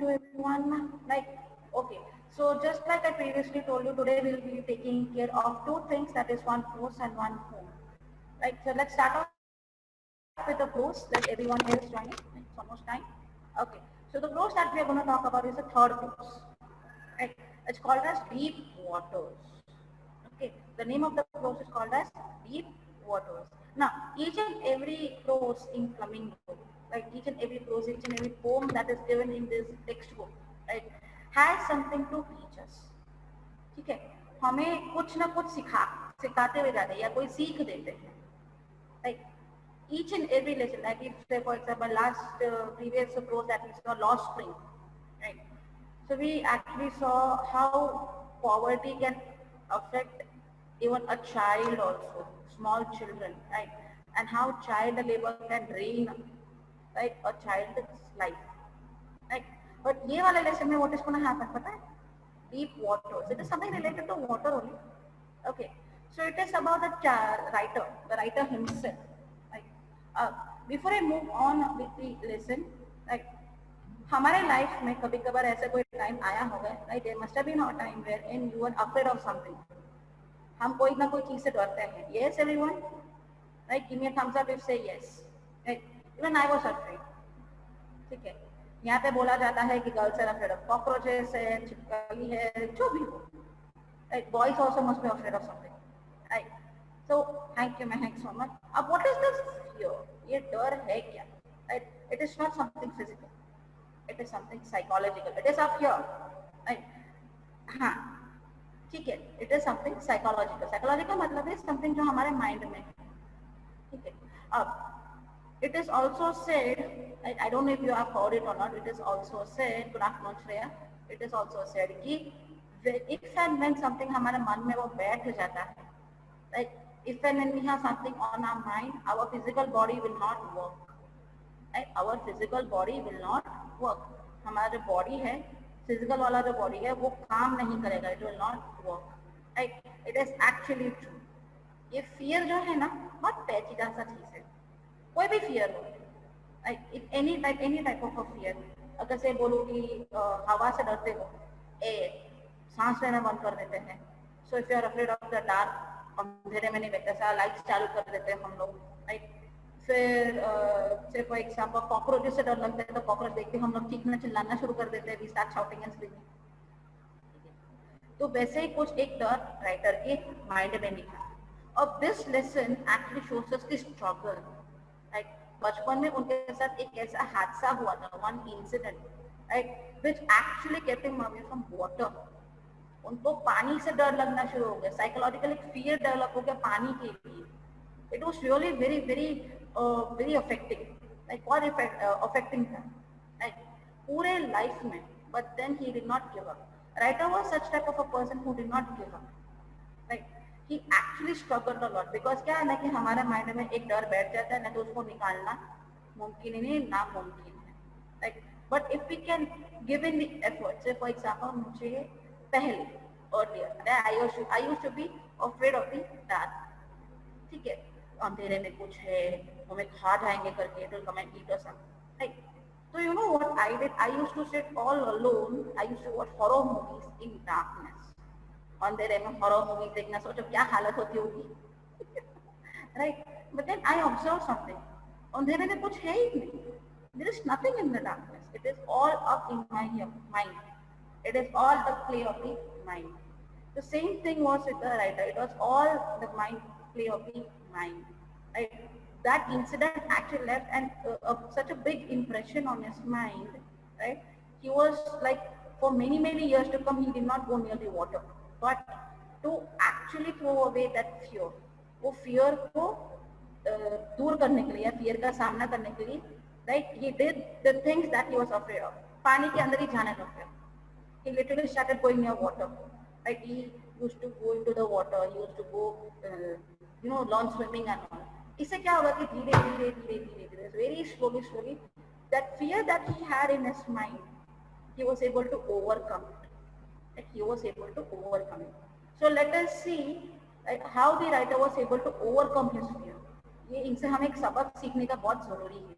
you everyone. Like, okay, so just like I previously told you, today we'll be taking care of two things, that is one pros and one con. Right, so let's start off with the pros, that everyone here is joining. It's almost time. Okay, so the pros that we are going to talk about is the third pros. Right, it's called as deep waters. Okay, the name of the pros is called as deep waters. Now, each and every prose in Flamingo, like each and every prose, each and every poem that is given in this textbook, right, has something to teach us. ठीक है, हमें कुछ ना कुछ सिखाते हुए जाते हैं या कोई सीख देते हैं. Like each and every lesson, like if say for example last previous prose that we saw Lost Spring, right? So we actually saw how poverty can affect even a child also, small children, right? And how child labor can drain, right, a child's life, right? But ये वाले lesson में what is going to happen पता है? Deep waters. It is something related to water only. Okay. So it is about the writer himself. Right? Uh, Before I move on with the lesson, like हमारे life में कभी कभार ऐसा कोई time आया होगा, right? There must have been a time where in you are afraid of something. हम कोई ना कोई चीज से डरते हैं. Yes everyone, right? Give me a thumbs up if say yes. Even I was afraid. ठीक है, यहाँ पे बोला जाता है कि girls are afraid of cockroaches है, छिपकली है, जो भी हो. Right, boys also must be afraid of something. Right, so thank you Mahak so much. अब व्हाट इज दिस फियर? ये डर है क्या? Right, it is not something physical, it is something psychological. It is a fear. Right, हाँ, ठीक है, it is something psychological. Psychological मतलब है समथिंग जो हमारे माइंड में है. ठीक है, अब it is also said, I don't know if you have heard it or not, it is also said, good afternoon Shreya, it is also said कि if and when something हमारे मन में वो बैठ जाता है, like if and when we have something on our mind, our physical body will not work, right? Our physical body will not work. हमारा जो body है, physical वाला जो body है, वो काम नहीं करेगा, it will not work, right? It is actually true. ये fear जो है ना, बहुत पेचीदा सा चीज है. कोई भी फियर हो, एनी टाइप ऑफ फियर. अगर से बोलो कि हवा से डरते हो, सांस लेना बंद कर देते हैं. So if you are afraid of the dark, अंधेरे में नहीं बैठते, ऐसा लाइट्स चालू कर देते हैं हम लोग, राइट? फिर से फॉर एग्जांपल कॉकरोचेस से डर लगता है, तो कॉकरोच देखते हम लोग चीखना चिल्लाना शुरू कर देते हैं, we start shouting and screaming. तो वैसे ही कुछ एक डर राइटर के माइंड में निकला. और this lesson actually shows us the struggle. बचपन में उनके साथ एक ऐसा हादसा हुआ था, one incident, right, which actually kept him away from water. उनको पानी से डर लगना शुरू हो गया, साइकोलॉजिकल एक फियर डेवलप हो गया पानी के लिए. It was really very very very affecting, like what affecting था, राइट, पूरे लाइफ में. But then he did not give up. Writer was such type of a person who did not give up, right. He actually struggled a lot because क्या है ना कि हमारे mind में एक डर बैठ जाता है ना, तो उसको निकालना मुमकिन ही नहीं, नामुमकिन है, right. But if we can give in the effort, say for example मुझे पहले earlier I used to be afraid of the dark. ठीक है, अंधेरे में कुछ है, हमें खा जाएंगे करके, it will come and eat us, right. So you know what I did? I used to sit all alone. I used to watch horror movies in darkness. अंधेरे में हॉरर मूवी देखना, सोचो क्या हालत होती होगी, right. But then I observe something, अंधेरे में कुछ है ही नहीं, there is nothing in the darkness, it is all up in my mind, it is all the play of the mind. The same thing was with the writer, it was all the mind play of the mind, right. That incident actually left and such a big impression on his mind, right. He was like for many years to come he did not go near the water. But to actually throw away that fear, वो fear को दूर करने के लिए या fear का सामना करने के लिए, right, he did the things that he was afraid of. पानी के अंदर ही जाने लग गया. He literally started going near water, right. He used to go into the water, he used to go learn swimming and all. इससे क्या होगा कि धीरे धीरे धीरे धीरे धीरे very slowly that fear that he had in his mind, he was able to overcome it. He was able to overcome it. So let us see how the writer was able to overcome his fear. ये इनसे हमें एक सबक सीखने का बहुत जरूरी है,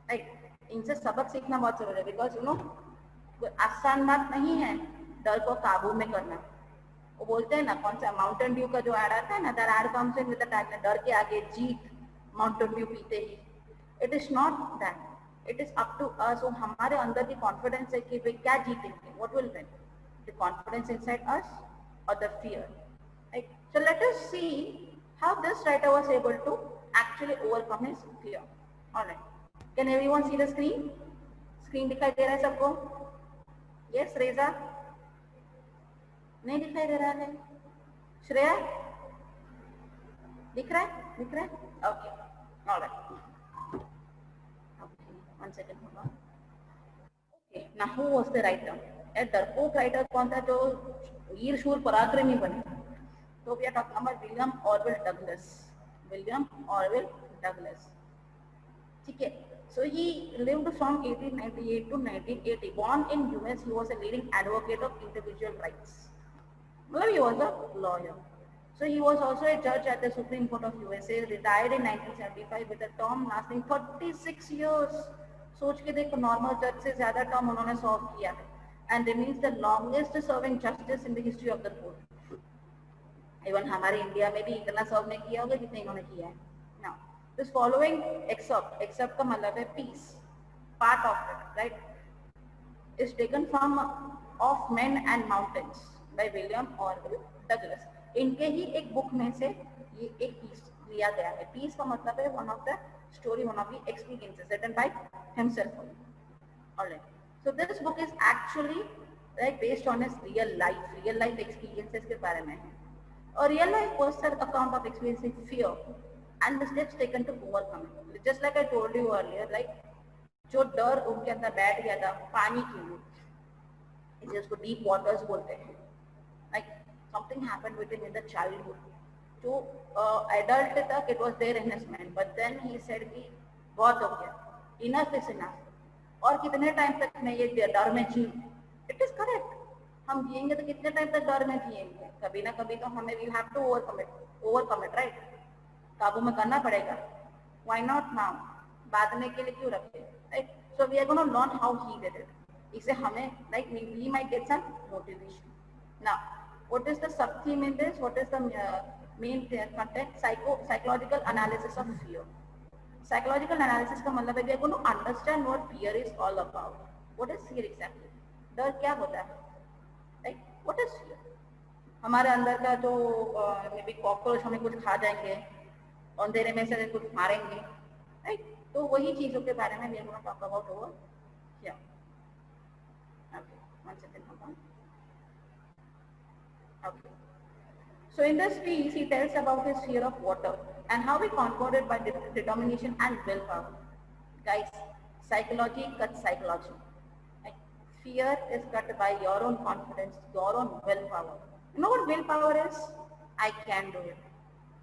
राइट. इनसे सबक सीखना बहुत जरूरी है, बिकॉज कोई आसान बात नहीं है डर को काबू में करना। वो बोलते हैं ना, कौन सा माउंटेन ड्यू का जो ऐड आता है ना, that ad comes in with the title डर के आगे जीत, माउंटेन ड्यू पीते ही। It is not that, it is up to us. वो हमारे अंदर की कॉन्फिडेंस है कि भाई क्या जीतेंगे, what will win, the confidence inside us और the fear, right? So let us see how this writer was able to actually overcome his fear. Alright, can everyone see the screen? Screen दिखाई दे रहा है सबको? Yes रेजा? नहीं दिखाई दे रहा है? श्रेया दिख रहा है? दिख रहा है? Okay, alright, okay, one second होगा। Okay, now who was the writer? A डरपोक राइटर कौन था जो वीर शूर पराक्रमी बने? तो we are talking about William Orwell Douglas. William Orwell Douglas, ठीक है? So he lived from 1898 to 1980. Born in US, he was a leading advocate of individual rights. Well, he was a lawyer. So he was also a judge at the Supreme Court of USA. Retired in 1975 with a term lasting 36 years. सोच के देखो, normal जज से ज्यादा term उन्होंने सर्व किया है, and remains the longest serving justice in the history of the court. Even हमारे इंडिया में भी इतना सर्व नहीं किया होगा जितना इन्होंने किया है। Now, this following excerpt का मतलब है peace, part of it, right, is taken from Of Men and Mountains by William Orwell Douglas. इनके ही एक बुक में से ये एक पीस लिया गया है। पीस का मतलब है one of the story, one of the experiences written by himself. Alright, so this book is actually like based on his real life experiences के बारे में है। A real life personal account of experiencing fear and the steps taken to overcome it. Just like I told you earlier, like जो डर उनके अंदर बैठ गया था पानी के लिए, इसे उसको डीप वाटर्स बोलते हैं। Like something happened with him in the childhood. जो adult तक it was there in his mind, but then he said कि बहुत हो गया, enough is enough. और कितने टाइम तक मैं ये डर में जी? It is correct. हम जिएंगे तो कितने टाइम तक डर में जिएंगे? कभी ना कभी तो हमें we'll have to overcome it, right? काबू में करना पड़ेगा। Why not now? बाद में के लिए क्यों रखे? Right? So we are going to learn how he did it. इससे हमें like we might get some motivation. Now, what is the sub theme in this? What is the main content? Psychological analysis of fear. Psychological analysis का मतलब है we are going to understand what fear is all about. What is fear exactly? डर क्या होता है? Right? What is fear? हमारे अंदर का जो मे बी कॉकरोच हमें कुछ खा जाएंगे, अंधेरे में से कुछ मारेंगे, राइट? तो वही चीजों के बारे में मैं talk about over here. Okay, one second, hold on. Okay, so in this piece he tells about his fear of water and how he conquered it by determination and willpower. Guys, psychology cuts psychology. Like, fear is cut by your own confidence, your own willpower. You know what willpower is? I can do it.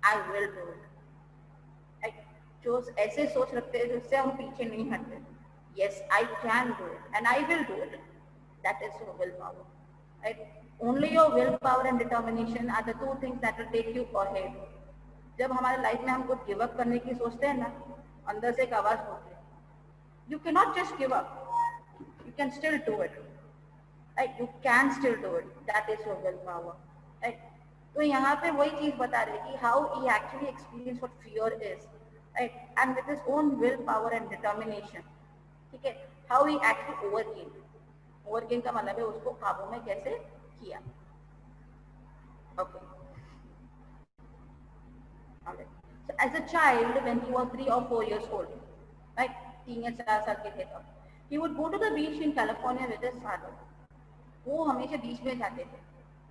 I will do it. जो ऐसे सोच रखते हैं जिससे हम पीछे नहीं हटते, yes, I can do it and I will do it. That is your willpower. Right? Only your willpower and determination are the two things that will take you ahead. जब हमारे लाइफ में हम कुछ गिव अप करने की सोचते हैं ना, अंदर से एक आवाज होती है, you cannot just give up. You can still do it. Right? You can still do it. That is your willpower. Right? तो यहाँ पे वही चीज बता रही है कि how he actually experienced what fear is. Right? And with his own willpower and determination, ठीक है, how he actually overcame का मतलब है उसको काबू में कैसे किया। Okay. Alright. So as a child, when he was 3 or 4 years old, right, 3 या 4 साल के थे तब, he would go to the beach in California with his father. वो हमेशा बीच में जाते थे।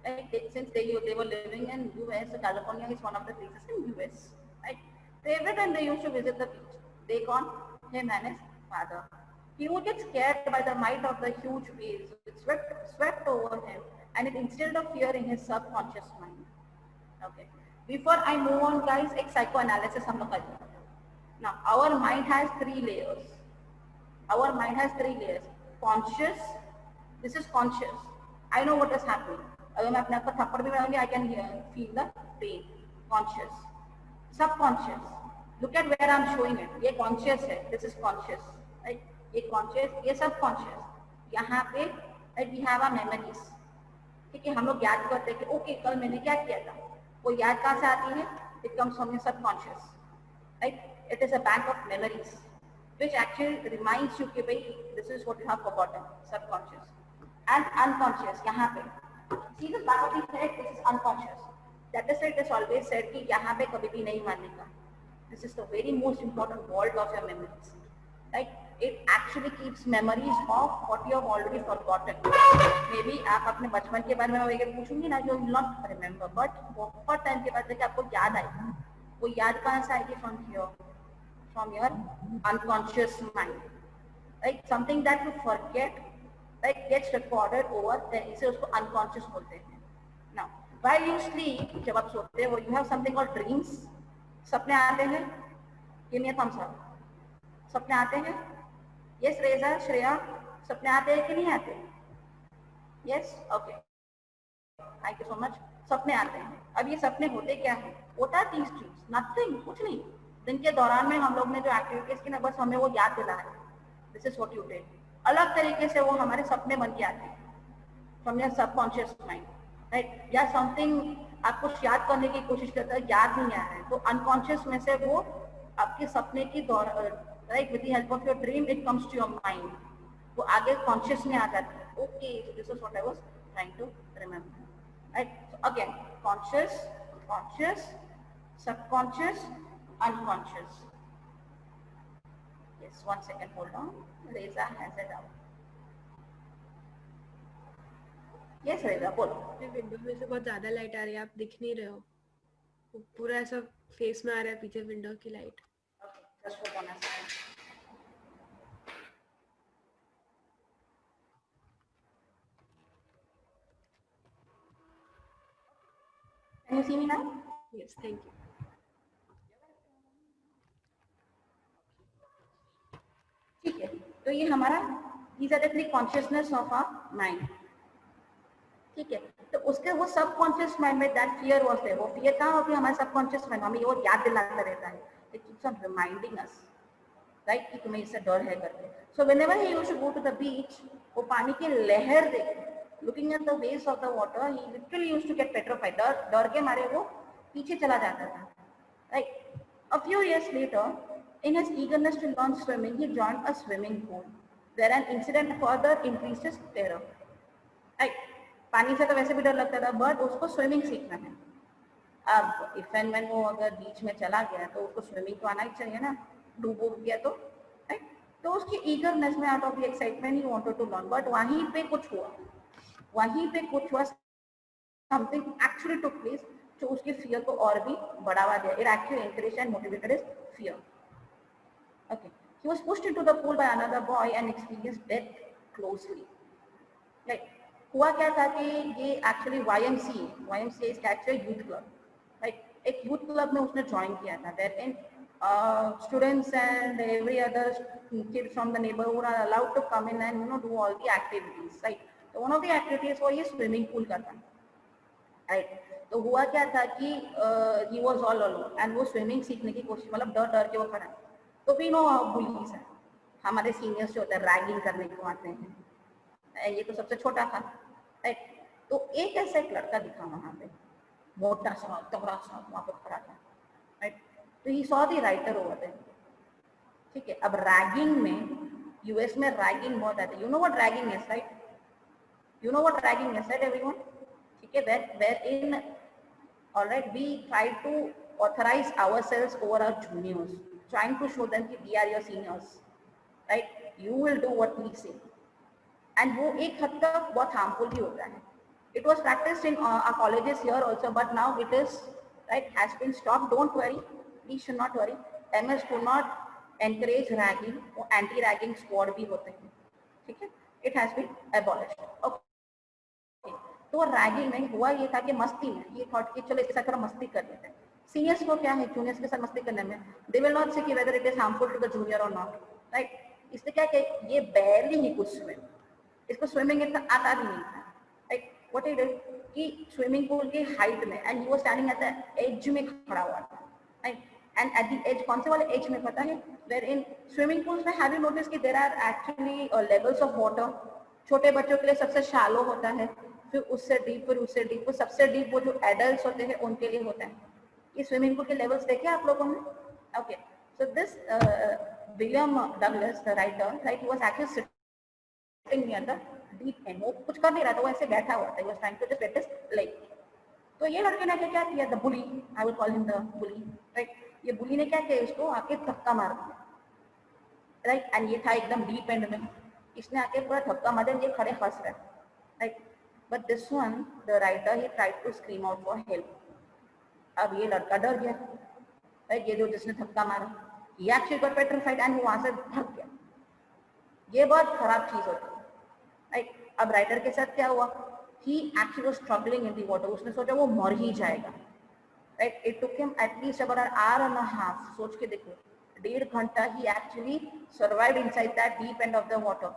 Right? Since they were living in US, so California is one of the places in US. Right? So every time they used to visit the beach, they called him and his father. He would get scared by the might of the huge waves. It swept over him, and it instilled a fear in his subconscious mind. Okay. Before I move on, guys, एक psychoanalysis हम लोग करेंगे. Now, our mind has 3 layers. Our mind has 3 layers. Conscious. This is conscious. I know what is happening. अगर मैं अपने आप को थप्पड़ भी मारूंगी, I can feel the pain. Conscious. Subconscious. Look at where I'm showing it. ये conscious है. This is conscious. Right? ये conscious, ये subconscious. यहाँ पे right, we have our memories, ठीक है, हम लोग याद करते हैं कि ओके कल मैंने क्या किया था, वो याद कहाँ से आती है, it comes from your subconscious, right, it is a bank of memories which actually reminds you कि भाई this is what you have forgotten, subconscious and unconscious. यहाँ पे see the back of the head, this is unconscious, that is it is always said कि यहाँ पे कभी भी नहीं मानने का, this is the very most important vault of your memories, right, it actually keeps memories of what you have already forgotten. Maybe आप अपने बचपन के बारे में वगैरह पूछूंगी ना, you will not remember, but बहुत टाइम के बाद देखिए आपको याद आएगी, वो याद कहाँ से आएगी, from your unconscious mind, right, something that you forget, right, gets recorded over there, इसे उसको unconscious बोलते हैं. Now while you sleep, जब आप सोते हो, you have something called dreams, सपने आते हैं, give me a thumbs up, सपने आते हैं, yes रेजा श्रेया, सपने आते हैं कि नहीं आते, yes, okay, thank you so much, सपने आते हैं. अब ये सपने होते क्या है, होता है these dreams, nothing, कुछ नहीं, दिन के दौरान में हम लोग ने जो एक्टिविटीज की ना, बस हमें वो याद दिला है, this is what you did, अलग तरीके से वो हमारे सपने बन के आते हैं from your subconscious mind, right, या समथिंग आप कुछ याद करने की कोशिश करते हैं, याद नहीं आ रहा है, तो अनकॉन्शियस में से वो आपके सपने की right, with the help of your dream it comes to your mind, वो आगे कॉन्शियस में आ जाती है. Okay, this is what I was trying to remember, right. So again conscious, conscious, subconscious, unconscious. Yes, 1 second, hold on. Reza has a doubt. Yes, Reza, बोलो. Window में से बहुत ज्यादा लाइट आ रही है, आप दिख नहीं रहे हो, पूरा ऐसा फेस में आ रहा है पीछे विंडो की light. Okay, just hold on a second. Can you see me now? Yes, thank you. ठीक है, तो ये हमारा these are the three consciousness of our mind, ठीक है. तो उसके वो सबकॉन्शियस माइंड में दैट फियर वाज देयर, वो फियर कहाँ होती है, हमारे सबकॉन्शियस माइंड, हमें वो याद दिलाता रहता है, it keeps on reminding us, right, कि तुम्हें इससे डर है करके. So whenever he used to go to the beach, वो पानी की लहर देख, looking at the waves of the water, he literally used to get petrified, डर के मारे वो पीछे चला जाता था, right. A few years later, in his eagerness to learn swimming, he joined a swimming pool, where an incident further increased his terror, right. पानी से तो वैसे भी डर लगता था, बट उसको स्विमिंग सीखना है. अब इफ एंड व्हेन वो अगर बीच में चला गया तो उसको स्विमिंग तो आना ही चाहिए ना, डूब गया तो, राइट. तो उसकी ईगरनेस में, out of the excitement, he wanted to learn, but वहीं पे कुछ हुआ, समथिंग एक्चुअली टुक प्लेस जो उसके फियर को और भी बढ़ावा दिया. It actually encouraged and motivated his fear. Okay, he was pushed into the pool by another boy and experienced death closely. Right. हुआ क्या था कि ये actually YMCA is actually youth club, right. एक youth club में उसने join किया था, wherein students and every other kids from the neighborhood are allowed to come in and do all the activities, right. So one of the activities was ये swimming pool का था, right. तो हुआ क्या था कि he was all alone and वो swimming सीखने की कोशिश, मतलब डर के वो खड़ा. तो भी नो बुलीज है, हमारे सीनियर्स जो होते हैं रैगिंग करने को आते हैं, ये तो सबसे छोटा था, राइट. तो एक ऐसा एक लड़का दिखा वहां पे, मोटा सा तगड़ा सा वहां पे खड़ा था, राइट. तो he saw the writer over there, ठीक है. अब रैगिंग में, यूएस में रैगिंग बहुत आती है, you know what ragging is, right, you know what ragging is, right everyone, ठीक है. Wherein, alright, we try to authorize ourselves over our juniors, trying to show them that we are your seniors, right, you will do what we say, and वो एक हद तक बहुत harmful भी होता है. It was practiced in our colleges here also, but now it is, right, has been stopped. Don't worry, please should not worry. MS do not encourage ragging, वो anti ragging squad भी होते हैं, ठीक है. It has been abolished. Okay. तो ragging में हुआ ये था कि मस्ती में ये थॉट कि चलो इसके साथ थोड़ा मस्ती कर लेते हैं. सीनियर्स को क्या है, जूनियर्स के साथ मस्ती करने में, दे विल नॉट से कि whether it is harmful to the junior और नॉट, राइट. इसलिए क्या कि ये बैरली ही कुछ स्विम, इसको स्विमिंग इतना आता भी नहीं था, राइट. व्हाट इट इज कि स्विमिंग पूल की हाइट में, and he was standing at the edge में खड़ा हुआ था, right. And at the edge, कौन से वाले एज में पता है, वेयर इन स्विमिंग पूल्स में हैव यू नोटिस कि there are actually levels of water, छोटे बच्चों के लिए सबसे शालो होता है, फिर उससे डीप, फिर उससे डीप, फिर सबसे डीप वो जो एडल्ट होते हैं उनके लिए होता है। ये स्विमिंग पूल के लेवल्स देखे आप लोगों ने? Okay, so this William Douglas the writer, right, he was actually sitting near the deep and, वो कुछ कर नहीं रहा था, वो ऐसे बैठा हुआ था, he was trying to just let it like. तो ये लड़के ने क्या किया, the bully, I will call him the bully, right, ये बुली ने क्या किया, इसको आके धक्का मार दिया, राइट, एंड ये था एकदम डीप एंड में, इसने आके पूरा धक्का मार दिया, ये खड़े हंस रहे, right, but this one the writer he tried to scream out for help. अब ये लड़का डर गया, राइट, ये जो जिसने धक्का मारा, ये एक्चुअली गॉट पेट्रिफाइड एंड वो वहां से भाग गया। ये बहुत खराब चीज होती है, राइट। अब राइटर के साथ क्या हुआ, he actually was struggling in the water, उसने सोचा वो मर ही जाएगा, right, it took him at least about an hour and a half, सोच के देखो, 1.5 घंटा ही actually survived inside that deep end of the water,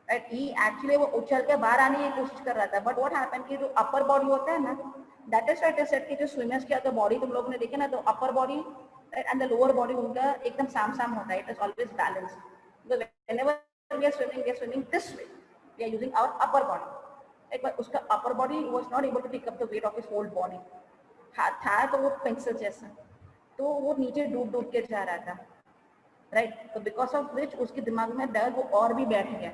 right. He actually वो उछल के बाहर आने की कोशिश कर रहा था, बट व्हाट हैपेंड कि जो अपर बॉडी होता है ना, दैट इज राइट सेट कि जो स्विमर्स की अगर बॉडी तुम लोग ने देखे ना, तो upper body and the lower body उनका एकदम साम साम होता है, it is always balanced. Whenever we are swimming this way, we are using our upper body, एक बार उसका upper body was not able to take up the weight of his whole body, था तो वो पेंसिल जैसा, तो वो नीचे डूब डूब के जा रहा था, राइट, तो बिकॉज ऑफ विच उसके दिमाग में डर वो और भी बैठ गया,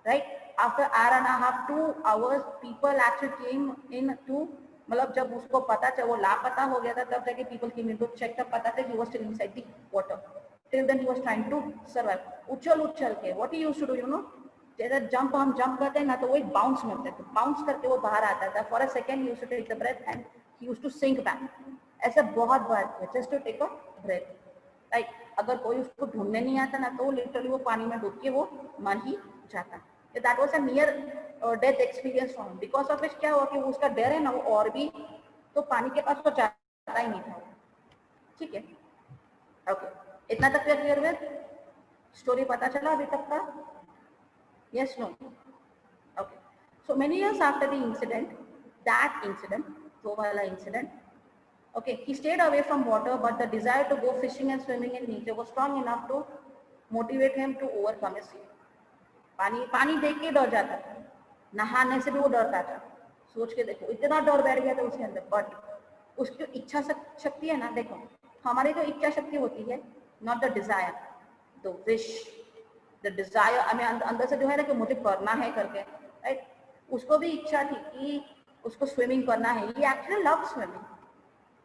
right. After hour and a half 2 hours people actually came in to, मतलब जब उसको पता चला वो लापता हो गया था, तब जाके people came in to check, तब पता था he was still inside the water, till then he was trying to survive, उछल उछल के, what he used to do, you know, जैसे जंप हम जंप करते हैं ना, तो वो एक बाउंस मिलता है, बाउंस करके वो बाहर आता था, for a second he used to take the breath and he used to sink back, ऐसा बहुत बार किया, just to take a breath, right. अगर कोई उसको ढूंढने नहीं आता ना, तो लिटरली वो पानी में डूब के वो मर ही जाता। That was a near death experience for him, because of which क्या हुआ कि उसका डर है ना, वो और भी, तो पानी के पास तो जाता ही नहीं था, ठीक है, ओके, इतना तक क्लियर हुआ, स्टोरी पता चला अभी तक का, yes no, okay. So many years after the incident, that incident, वो वाला incident, okay, he stayed away from water, but the desire to go fishing and swimming in nature was strong enough to motivate him to overcome his fear. पानी देख के डर जाता था, नहाने से भी वो डरता था, सोच के देखो, इतना डर बैठ गया था उसके अंदर, बट उसकी इच्छा शक्ति है ना, देखो हमारी जो इच्छा शक्ति होती है, not the desire, the wish, the desire, हमें अंदर से जो है ना कि मुझे करना है करके, राइट, उसको भी इच्छा थी कि उसको स्विमिंग करना है, ये एक्चुअली लव स्विमिंग,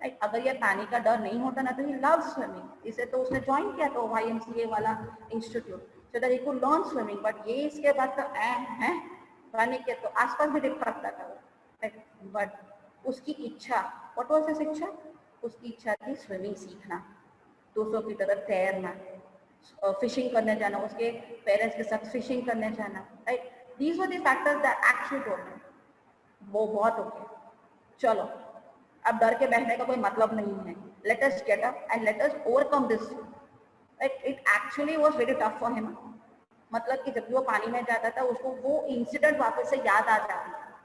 राइट। अगर ये पानी का डर नहीं होता ना, तो ही लव स्विमिंग, इसे तो उसने ज्वाइन किया तो YMCA वाला institute, so that he could learn swimming, but ये इसके बाद तो है पानी के तो आसपास भी देख सकता था, राइट, बट उसकी इच्छा, व्हाट वाज हिज इच्छा, उसकी इच्छा थी स्विमिंग सीखना, दूसरों की तरह तैरना, फिशिंग करने जाना, उसके पेरेंट्स के साथ फिशिंग करने जाना, right, these were the factors that actually told him, वो बहुत हो गया, चलो अब डर के बैठने का कोई मतलब नहीं है, let us get up and let us overcome this, right. It actually was very tough for him, मतलब कि जब भी वो पानी में जाता था, उसको वो इंसिडेंट वापस से याद आ जाता था,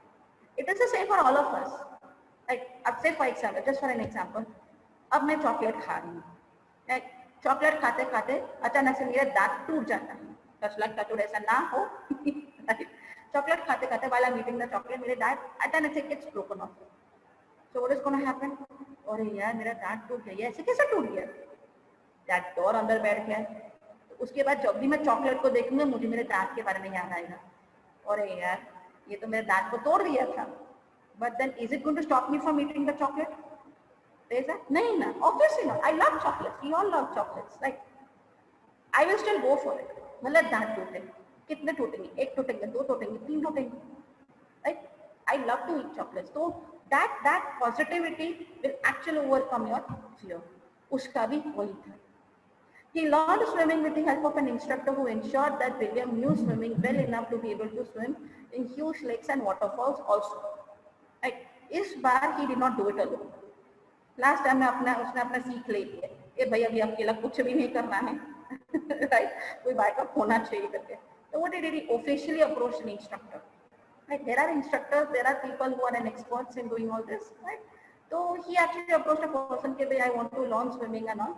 it is the same for all of us, right. अब से for example, just for an example, अब मैं चॉकलेट खा रही हूँ, राइट, चॉकलेट खाते खाते अचानक से मेरा दांत टूट जाता है, टच लाइक टच ऐसा ना हो, चॉकलेट खाते खाते while I'm eating the chocolate, मेरे दांत अचानक से gets broken off, so what is going to happen, अरे यार मेरा दांत टूट गया, ऐसे कैसे टूट गया, दैट डोर अंदर बैठ गया, तो उसके बाद जब भी मैं चॉकलेट को देखूंगा, मुझे मेरे दांत के बारे में याद आएगा, अरे यार ये तो मेरे दांत को तोड़ दिया था, but then is it going to stop me from eating the chocolate, नहीं ना, obviously not, I love chocolates, we all love chocolates, right, I will still go for it, मतलब दांत टूटे, कितने टूटेंगे, 1 टूटेंगे, 2 टूटेंगे, 3 टूटेंगे, right, I love to eat chocolates, तो that positivity will actually overcome your fear, उसका भी वही था। He learned swimming with the help of an instructor who ensured that William knew swimming well enough to be able to swim in huge lakes and waterfalls also. Right? इस बार he did not do it alone. Last time उसने अपना सीख ले लिया, ये भाई अभी अकेला कुछ भी नहीं करना है, right? कोई बैकअप होना चाहिए करके। So what he did, he officially approached an instructor. Right? There are instructors, there are people who are an experts in doing all this, right? So he actually approached a person, I want to learn swimming and all.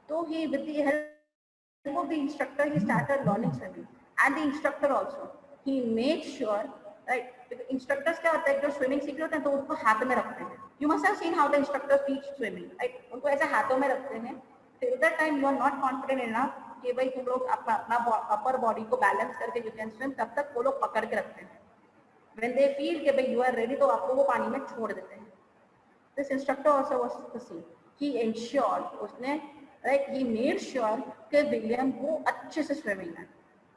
So with the help of the instructor, he started learning swimming, and the instructor also. he made sure, right? Instructors क्या होता है, जो swimming सीख रहे होते हैं तो उनको हाथ में रखते हैं. You must have seen how the instructors teach swimming, right? उनको ऐसे हाथों में रखते हैं. Till that time you are not confident enough कि भाई तुम लोग अपना अपर बॉडी को बैलेंस करके you can swim, तब तक वो लोग पकड़ के रखते हैं. When they feel कि भाई you are ready, तो आपको वो पानी में छोड़ देते हैं. This instructor also was the same. He ensured, उसने, right? He made sure कि विलियम वो अच्छे से स्विमिंग है,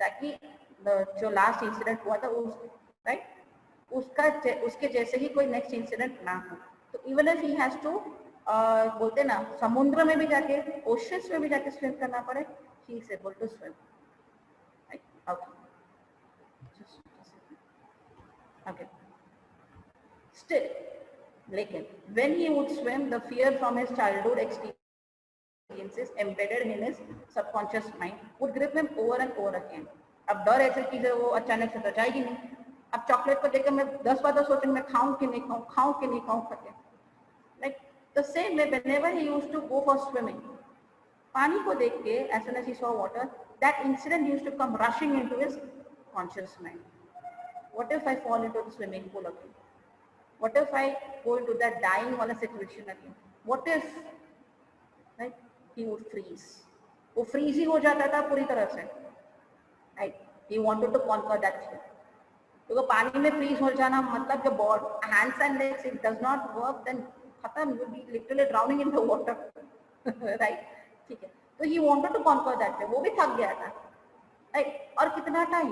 ताकि जो लास्ट इंसिडेंट हुआ था उस, राइट, उसके जैसे ही कोई नेक्स्ट इंसिडेंट ना हो. तो even if he has to, बोलते ना, समुद्र में भी जाके, ओशंस में भी जाके स्विम करना पड़े, he is able to swim. Okay, still, लेकिन when he would swim, the fear from his childhood experiences embedded in his subconscious mind would grip him over and over again. अब डर ऐसी चीज है, वो अचानक से तो जाएगी नहीं. अब चॉकलेट को देखकर मैं 10 बार तो सोचूंगा मैं खाऊं कि नहीं खाऊं, खाऊं कि नहीं खाऊं करके. Like the same way, whenever he used to go for swimming, पानी को देख के, as soon as he saw water, that incident used to come rushing into his conscious mind. What if I fall into the swimming pool again? What if I go into that dying वाला situation again? What if, right? He would freeze. वो freeze ही हो जाता था पूरी तरह से. Right? He wanted to conquer that fear. तो पानी में freeze हो जाना मतलब कि body, hands and legs, it does not work, then खत्म, you will be literally drowning in the water. Right? ठीक है. तो he wanted to conquer that fear. वो भी थक गया था. Right? और कितना टाइम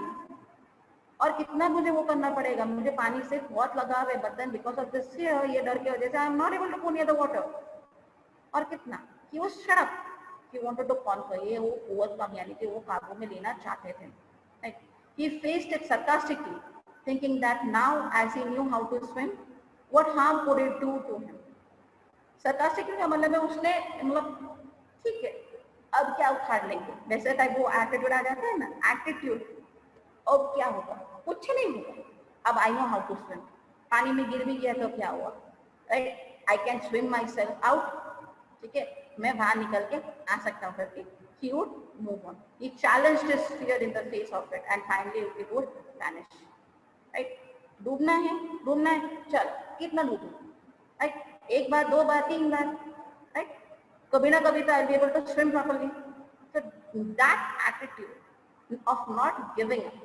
और कितना मुझे वो करना पड़ेगा, मुझे पानी से बहुत लगाव है, but then because of this fear, ये डर की वजह से I am not able to go near the water. और कितना कि वो shut up, he wanted to conquer, ये वो ओवरकम, यानी कि वो काबू में लेना चाहते थे. Right, he faced it sarcastically, thinking that now as he knew how to swim, what harm could it do to him. sarcastically का मतलब है उसने, मतलब ठीक है अब क्या उखाड़ लेंगे, वैसे टाइप वो एटीट्यूड आ जाता है ना, एटीट्यूड. अब क्या होगा, कुछ नहीं होगा. अब I know how to swim, पानी में गिर भी गया तो क्या हुआ, right, I can swim myself out. ठीक है, मैं बाहर निकल के आ सकता हूँ करके he would move on. He challenged his fear in the face of it and finally it would vanish. Right? डूबना है, चल कितना डूबू, राइट, एक बार, दो बार, तीन बार, राइट, कभी ना कभी तो I be able to swim properly. So that attitude of not giving up,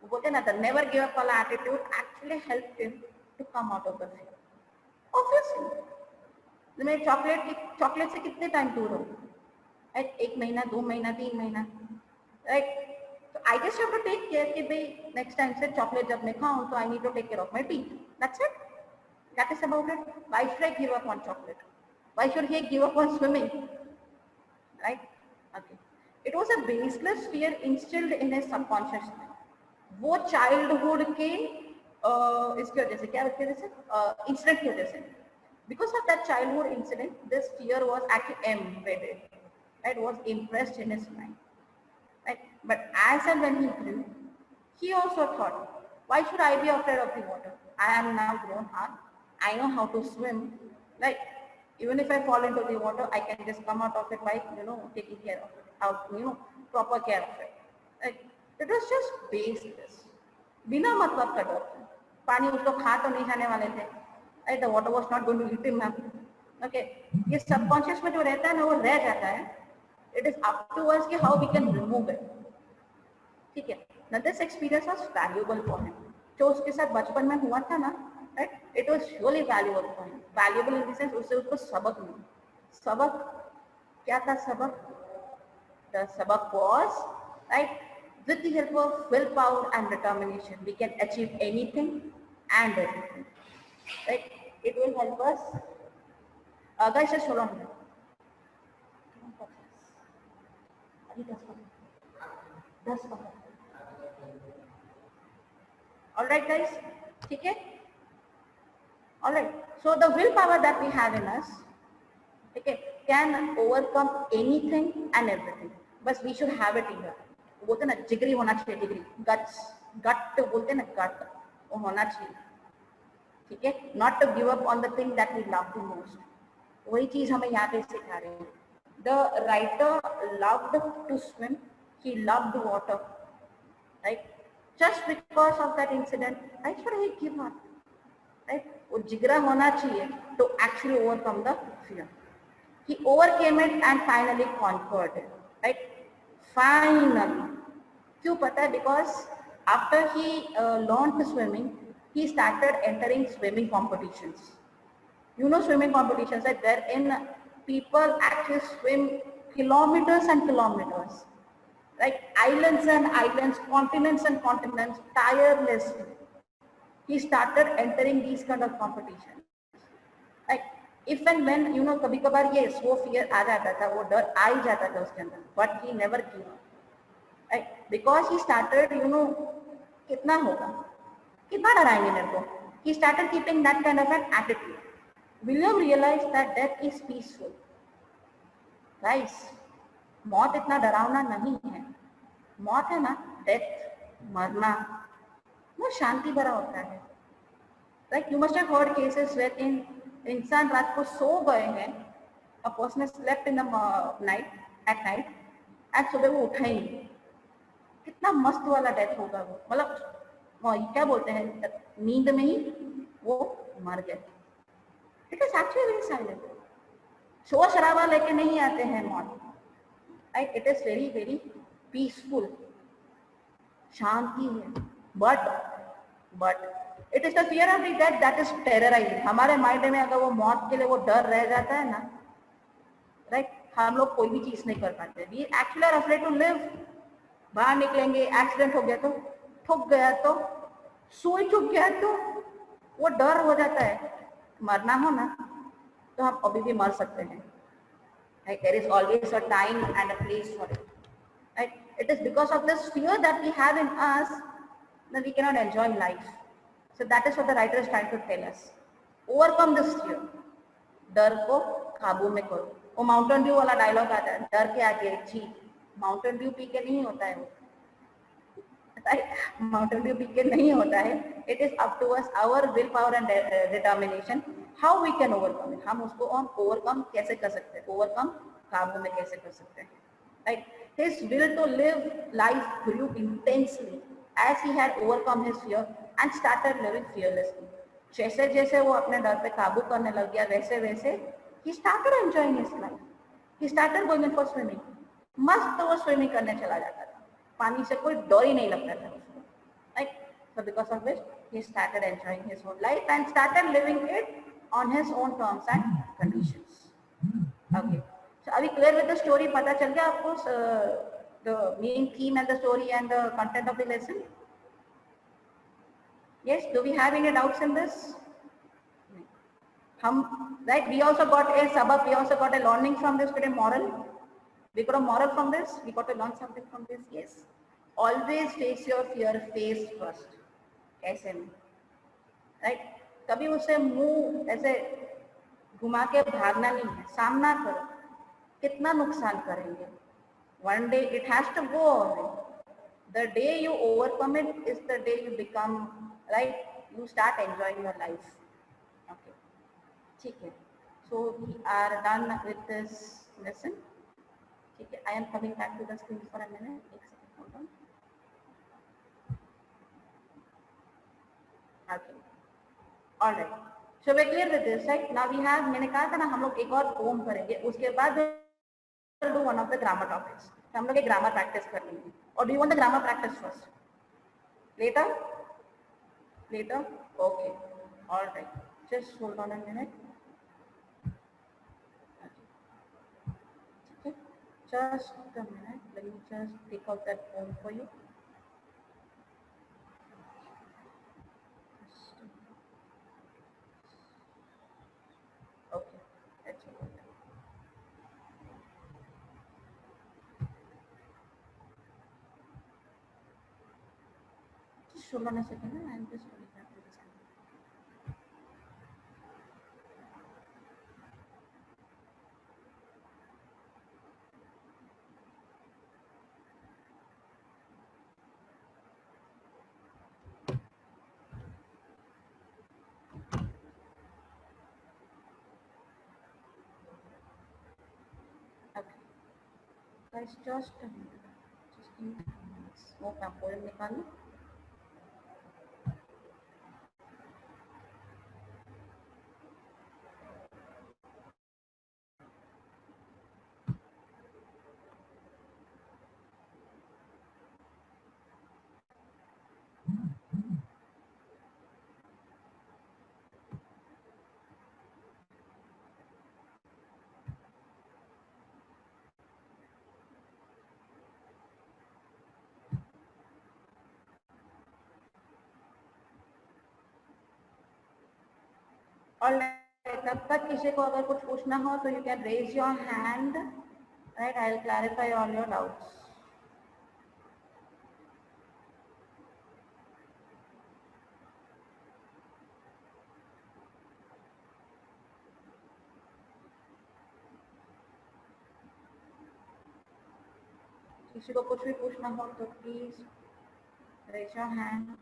बोलते ना, the never give up वाला attitude actually helped him to come out of the fear. Obviously, मैं चॉकलेट से कितने टाइम दूर हूँ, राइट, 1 महीना, 2 महीना, 3 महीना, राइट. तो I just have to take care कि भाई नेक्स्ट टाइम से चॉकलेट जब मैं खाऊं तो I need to take care of my teeth. That's it. That is about it. Why should I give up on chocolate? Why should he give up on swimming? Right. Okay, it was a baseless fear instilled in his subconscious mind. वो childhood के इसकी वजह से, क्या वजह से, incident की वजह से. Because of that childhood incident, this fear was actually embedded. It was impressed in his mind. Right? But as and when he grew, he also thought, why should I be afraid of the water? I am now grown up. I know how to swim. Like, even if I fall into the water, I can just come out of it by, taking care of it, out, proper care of it. Right? It was just baseless. बिना मतलब का डर. पानी उसको खा तो नहीं जाने वाले थे. Right? The water was not going to eat him up. Okay. ये subconscious में जो रहता है ना, वो रह जाता है. It is up to us कि how we can remove it. ठीक है. Now this experience was valuable for him. जो उसके साथ बचपन में हुआ था ना, right? It was surely valuable for him. Valuable in the sense उससे उसको सबक मिला. सबक क्या था सबक? The sabak was, right, with the help of willpower and determination, we can achieve anything and everything. Right? It will help us. Guys, just hold on. All right, guys. Okay. All right. So the willpower that we have in us, okay, can overcome anything and everything. But we should have it in here. बोलते ना जिगरी होना चाहिए, जिगरी, गट बोलते ना, गट वो होना चाहिए. ठीक है, not to give up on the thing that we love the most. वही चीज हमें यहाँ पे सिखा रहे हैं. The writer loved to swim, he loved water, right, just because of that incident, why should I give up? Right? वो जिगरा होना चाहिए to actually overcome the fear. He overcame it and finally conquered it. Right? Finally. क्यों पता है? Because after he learned swimming, he started entering swimming competitions. You know swimming competitions, right? Wherein people actually swim kilometers and kilometers, like islands and islands, continents and continents, tirelessly. He started entering these kind of competitions. Like if and when कभी कभार ये वो fear आ जाता था, वो डर आ ही जाता था उसके अंदर, but he never gave up. Right? Because he started, कितना होगा, कितना डराएंगे मेरे को. He started keeping that kind of an attitude. William realized that death is peaceful. Guys, मौत इतना डरावना नहीं है. मौत है ना, डेथ, मरना, वो शांति भरा होता है. Like you must have heard cases where इंसान रात को सो गए हैं, a person has slept in the night at night and सुबह वो उठा ही नहीं. कितना मस्त वाला डेथ होगा वो, मतलब क्या बोलते हैं, नींद में ही वो मर गए. It is actually very silent. शोर शराबा लेके नहीं आते हैं मौत. Right? It is very very peaceful. शांति है. But it is the fear of the death that is terrorizing. हमारे माइंड में अगर वो मौत के लिए वो डर रह जाता है ना, राइट, हम लोग कोई भी चीज नहीं कर पाते. We actually are afraid to live. बाहर निकलेंगे, एक्सीडेंट हो गया तो, ठुक गया तो, सुई चुक गया तो, वो डर हो जाता है. मरना हो ना तो हम अभी भी मर सकते हैं. Right? There is always a time and a place for it. Right? It is because of this fear that we have in us that we cannot enjoy life. So that is what the writer is trying to tell us. Overcome this fear. डर को काबू में करो. वो Mountain Dew वाला dialogue आता है, डर के आगे जीत. माउंटेन ड्यू पी के नहीं होता है वो. माउंटेन ड्यू पी के नहीं होता है. It is up to us, our will power and determination, how we can overcome it. हम उसको ओवरकम कैसे कर सकते हैं, ओवरकम काबू में कैसे कर सकते हैं. Right, his will to live life grew intensely as he had overcome his fear and started living fearlessly. जैसे जैसे वो अपने डर पे काबू करने लग गया, वैसे वैसे he started enjoying his life. He started going in for swimming. मस्त वो स्विमिंग करने चला जाता था, पानी से कोई डर ही नहीं लगता था उसको. Right? So because of which he started enjoying his own life and started living it on his own terms and conditions. Okay. So are we clear with the story? पता चल गया आपको the main theme and the story and the content of the lesson? Yes, do we have any doubts in this? Right, we also got a sabak, we also got a learning from this today, moral. We got a moral from this, we got to learn something from this. Yes, always face your fear face first. ऐसे में, right? कभी उसे मुंह ऐसे घुमा के भागना नहीं है, सामना करो. कितना नुकसान करेंगे. One day it has to go away. The day you overcome it is the day you become, right, you start enjoying your life. Okay, ठीक है. So we are done with this lesson. ठीक है, I am coming back to the screen for a minute. एक second, hold on. Okay, all right. So we're clear with this, right? Now we have, मैंने कहा था ना हम लोग एक और poem करेंगे, उसके बाद we'll do one of the grammar topics. हम लोग एक ग्रामर प्रैक्टिस कर लेंगे. और do you want the grammar practice first? Later? Later? Okay, alright. Just hold on a minute. ठीक है, just a minute, let me just take out that poem for you. Okay, let's go. Hold on a second, I am just going back to this. Okay, guys, just a minute. Just give me 2 minutes. वो मैं poem निकालूं. और तब तक किसी को अगर कुछ पूछना हो तो you can raise your hand, right, I will clarify all your doubts. किसी को कुछ भी पूछना हो तो please raise your hand.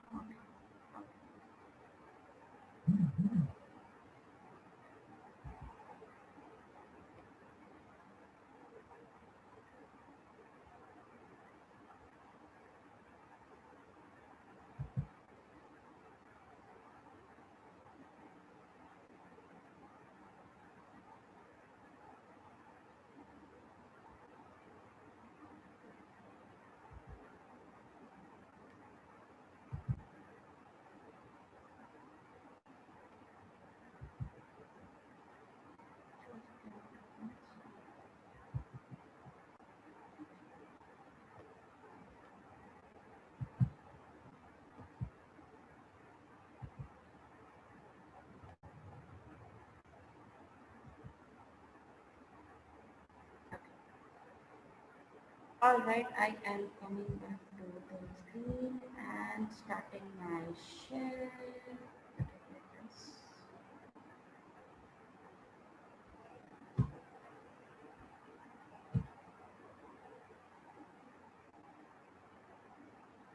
All right, I am coming back to the screen and starting my share.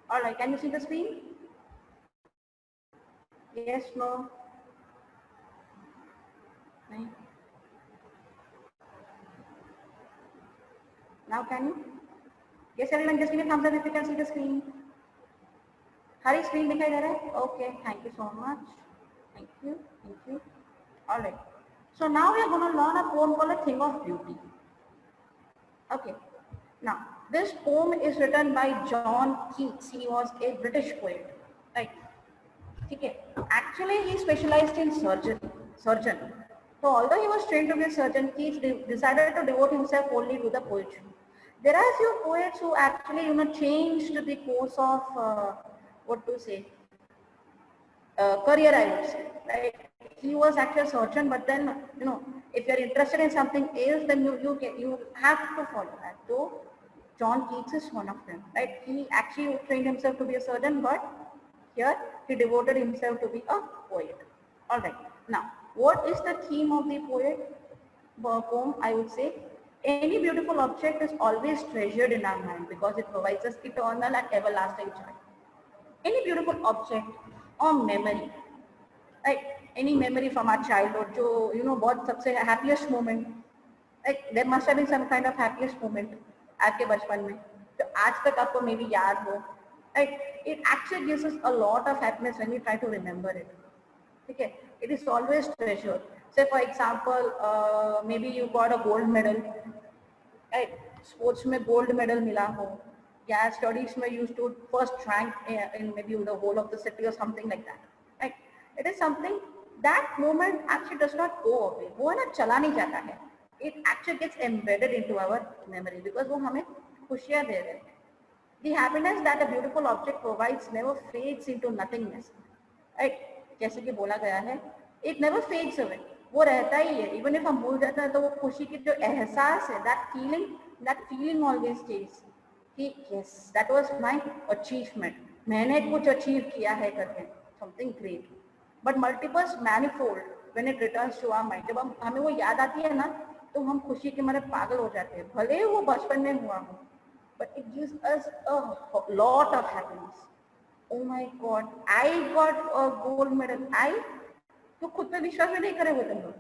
All right, can you see the screen? Yes, no? No? Now can you? Yes, everyone, just give me a thumbs up if you can see the screen. Hari, screen दिखाई दे रहा है? Okay, thank you so much. Thank you, thank you. All right. So now we are going to learn a poem called A Thing of Beauty. Okay. Now, this poem is written by John Keats. He was a British poet. Right. Okay. Actually, he specialized in surgeon. So although he was trained to be a surgeon, Keats decided to devote himself only to the poetry. There are few poets who actually, changed the course of, what to say, career, I would say, right? He was actually a surgeon, but then, if you're interested in something else, then you have to follow that. So John Keats is one of them, right? He actually trained himself to be a surgeon, but here he devoted himself to be a poet. All right. Now, what is the theme of the poem? I would say, any beautiful object is always treasured in our mind because it provides us eternal and everlasting joy. Any beautiful object or memory, right? Any memory from our childhood, जो बहुत सबसे happiest moment, like there must have been some kind of happiest moment आपके बचपन में जो आज तक आपको maybe याद हो, right? It actually gives us a lot of happiness when we try to remember it. Okay, it is always treasured. Say for example, maybe you got a gold medal, right? Sports में gold medal मिला हो, या studies में used to first rank in maybe the whole of the city or something like that, right? It is something that moment actually does not go away. वो है ना चला नहीं जाता है. It actually gets embedded into our memory because वो हमें खुशियाँ दे रहे हैं. The happiness that a beautiful object provides never fades into nothingness, right? जैसे कि बोला गया है, it never fades away. वो रहता ही है. Even if हम भूल जाते हैं तो वो खुशी की जो एहसास है, that feeling always stays. कि yes, that was my achievement. मैंने कुछ achieve किया है करके, something great. But multiples manifold when it returns to our mind. जब हमें वो याद आती है ना, तो हम खुशी के मारे पागल हो जाते हैं. भले वो बचपन में हुआ हो, but it gives us a lot of happiness. Oh my God, I got a gold medal. तो खुद पे विश्वास भी नहीं करे हुए तुम लोग.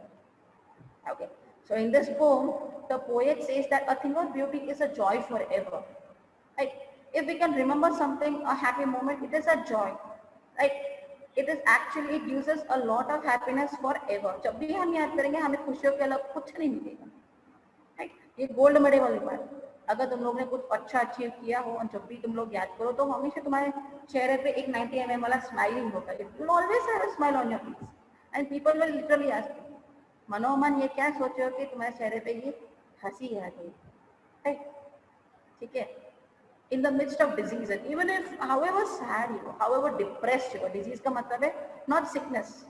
Okay, so in this poem, the poet says that a thing of beauty is a joy forever. Like if we can remember something, a happy moment, it is a joy. Like it is actually, it gives us a lot of happiness forever. जब भी हम याद करेंगे हमें खुशियों के अलावा कुछ नहीं मिलेगा. Right? ये गोल्ड मेडल वाली बात. अगर तुम लोग ने कुछ अच्छा अचीव किया हो और जब भी तुम लोग याद करो तो हमेशा तुम्हारे चेहरे पे एक 90 mm वाला स्माइलिंग होगा. It will always have a smile on your face, and people will literally ask you, मनोमन ये क्या सोचो कि तुम्हारे चेहरे पे ये हंसी आ गई. Right? ठीक है. In the midst of disease, and even if however sad you are, however depressed you are, disease का मतलब है not sickness,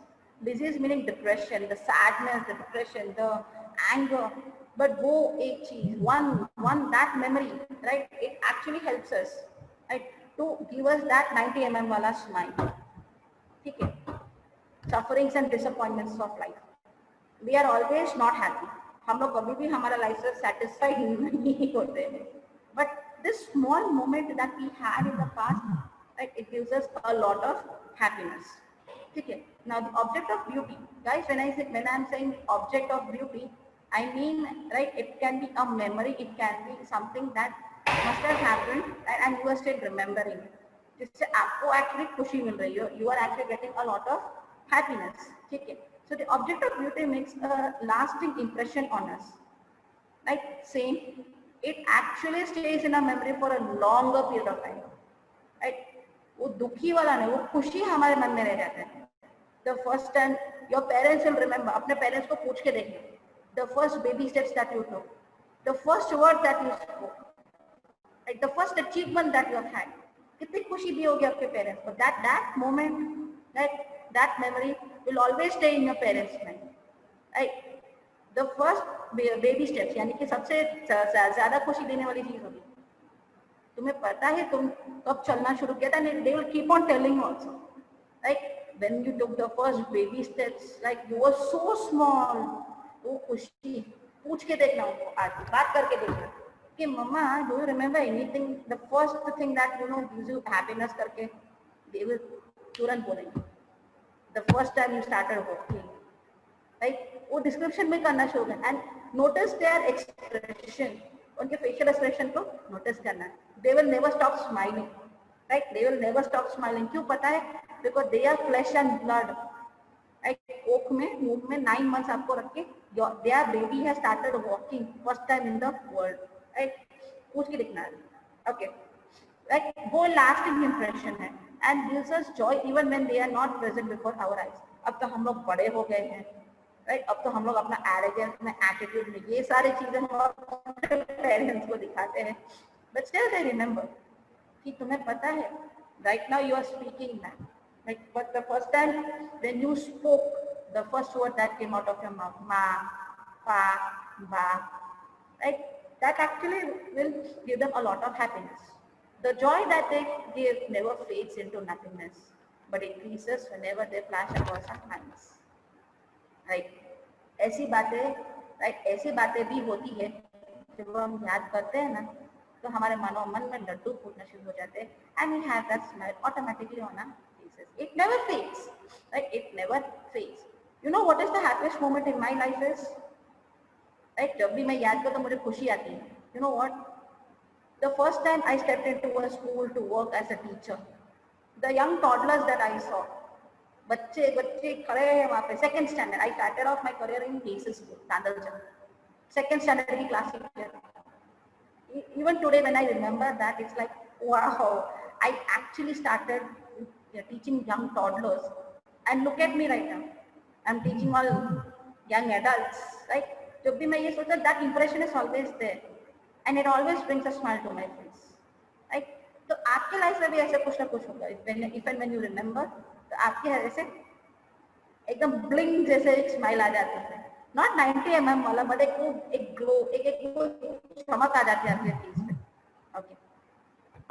Disease meaning depression, the sadness, the depression, the anger. But वो एक चीज, one that memory, right? It actually helps us, right, to give us that 90 वाला smile. ठीक है? Sufferings and disappointments of life. We are always not happy. हम लोग कभी भी हमारा लाइफ से satisfied नहीं होते हैं. But this small moment that we had in the past, right, it gives us a lot of happiness. Okay. Now the object of beauty, guys. When I'm saying object of beauty, I mean, right, it can be a memory, it can be something that must have happened and you are still remembering. जिससे आपको actually खुशी मिल रही है. You are actually getting a lot of happiness. ठीक है. So the object of beauty makes a lasting impression on us. Like same, it actually stays in our memory for a longer period of time. Right? वो दुखी वाला नहीं, वो खुशी हमारे मन में रह जाता है. The first time your parents will remember, अपने parents को पूछ के देखिए, the first baby steps that you took, the first word that you spoke, like the first achievement that you have had, कितनी खुशी दी होगी आपके parents को. That moment, that memory will always stay in your parents' mind. Right? The first baby steps, यानी कि सबसे ज़्यादा खुशी देने वाली चीज होगी. तुम्हें पता है तुम कब चलना शुरू किया था? They will keep on telling you also. Like when you took the first baby steps, like you were so small. वो खुशी पूछ के देखना उनको, आज बात करके देखना कि मम्मा, do you remember anything? The first thing that you know gives you happiness करके, they will तुरंत बोलेंगे. The first time you started walking, like वो डिस्क्रिप्शन में करना शुरू कर. एंड नोटिस देयर एक्सप्रेशन, उनके फेशियल एक्सप्रेशन को नोटिस करना है. They will never stop smiling, right? They will never stop smiling. क्यों पता है? Because they are flesh and blood. Right? कोख में, मुंह में 9 months आपको रख के, their baby has started walking first time in the world. Right? पूछ के दिखना है. Okay, right? वो लास्टिंग इंप्रेशन है and gives us joy even when they are not present before our eyes. अब तो हम लोग बड़े हो गए हैं, राइट? अब तो हम लोग अपना एरोगेंस में, एटीट्यूड में, ये सारी चीजें हम अपने पेरेंट्स को दिखाते हैं. बट स्टिल दे रिमेंबर कि तुम्हें पता है, right now you are speaking ma'am, like but the first time when you spoke the first word that came out of your mouth, मा, पा, बा, right? That actually will give them a lot of happiness. The joy that they give never fades into nothingness, but increases whenever they flash across our minds. Right? ऐसी बातें, right, ऐसी बातें भी होती है जब हम याद करते हैं ना, तो हमारे मन में लड्डू फूटना शुरू हो जाते हैं. And we have that smile automatically on our faces. It never fades, right? It never fades. You know what is the happiest moment in my life is, right? जब भी मैं याद करता हूँ मुझे खुशी आती है. You know what? The first time I stepped into a school to work as a teacher, the young toddlers that I saw, बच्चे खड़े हैं वहाँ पे. Second standard, I started off my career in KC school, Tandalja. Second standard की class teacher. Even today when I remember that, it's like, wow, I actually started teaching young toddlers, and look at me right now, I'm teaching all young adults, right? जब भी मैं ये सोचता, that impression is always there and it always brings a smile to my face, right? तो आपके life में भी ऐसे कुछ ना कुछ होगा. If and when you remember, तो आपके ऐसे एकदम ब्लिंग जैसे एक स्माइल आ जाती है. नॉट 90 वाला, बट एक ग्लो, एक चमक आ जाती है आपके फेस पे. Okay,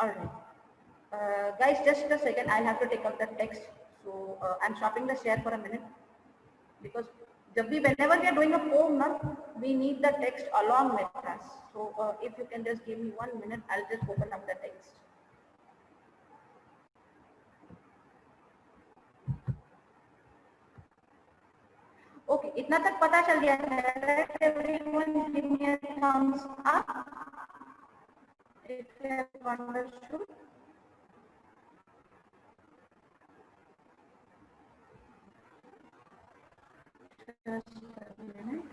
alright guys, just a second, I have to take up the text. So I am stopping the share for a minute, because जब भी whenever we are doing a poem ना, we need the text along with us. So if you can just give me 1 minute, I'll just open up the text. Okay, इतना तक पता चल गया है. Everyone give me a thumbs up if you have understood. Just a minute.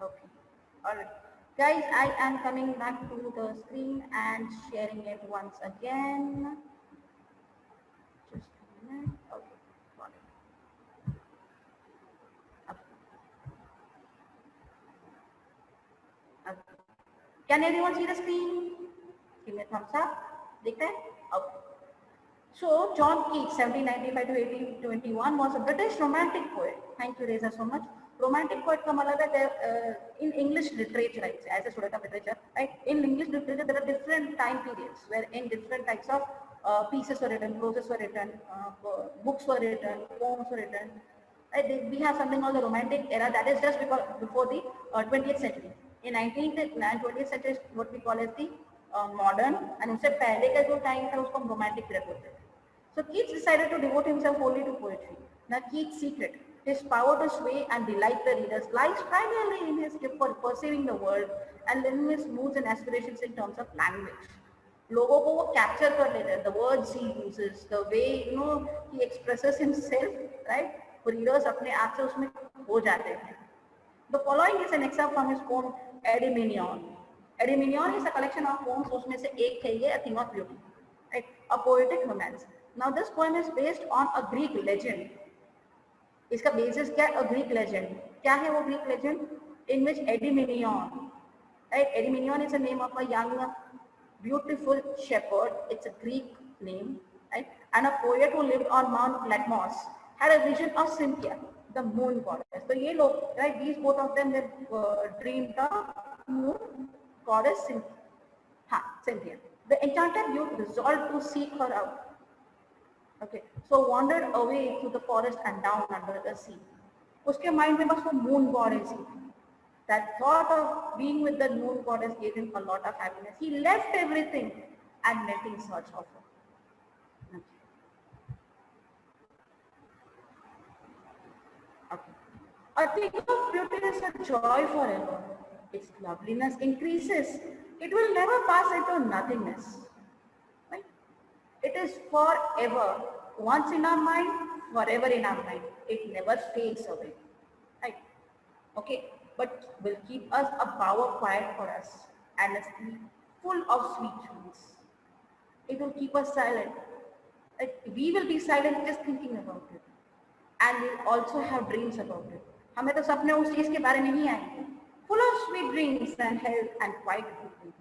Okay, all right. Guys, I am coming back to the screen and sharing it once again. Just a minute. Okay, got it. Can everyone see the screen? Give me a thumbs up. देखते हैं? Okay. So John Keats, 1795 to 1821, was a British romantic poet. Thank you, Reza, so much. Romantic poet का मतलब है in English literature, right? As a student of literature, right? In English literature, there are different time periods where in different types of pieces were written, proses were written, books were written, poems were written. Right? We have something called the Romantic era that is just before the 20th century. In 19th and 20th century, is what we call as the modern, and उससे पहले का जो time था उसको हम romantic period बोलते हैं. So Keats decided to devote himself wholly to poetry. Now Keats' secret, his power to sway and delight the readers, lies primarily in his gift for perceiving the world and living his moods and aspirations in terms of language. लोगों को वो capture कर लेते हैं, the words he uses, the way he expresses himself, right? Readers अपने आप से उसमें हो जाते हैं. The following is an excerpt from his poem Endymion. Endymion is a collection of poems, उसमें से एक है ये A Thing of Beauty, right? A poetic romance. Now this poem is based on a Greek legend. इसका basis क्या है? A Greek legend. क्या है वो Greek legend? In which Endymion, right? Endymion is the name of a young, beautiful shepherd. It's a Greek name, right? And a poet who lived on Mount Latmos had a vision of Cynthia, the moon goddess. So ये लोग, right? These both of them, they dreamed of moon goddess Cynthia. हाँ, Cynthia. The enchanted youth resolved to seek her out. Okay, so wandered away through the forest and down under the sea. उसके mind में बस वो moon goddess ही थी. That thought of being with the moon goddess gave him a lot of happiness. He left everything and went in search of her. Okay. A thing of beauty is a joy forever. Its loveliness increases. It will never pass into nothingness. Right? It is forever. Once in our mind, forever in our mind. It never fades away. Right? Okay. But will keep us a bower quiet for us and a sleep full of sweet dreams. It will keep us silent. Like we will be silent just thinking about it. And we'll also have dreams about it. हमें तो सपने उस चीज के बारे में ही आएंगे. Full of sweet dreams and health and quite beauty.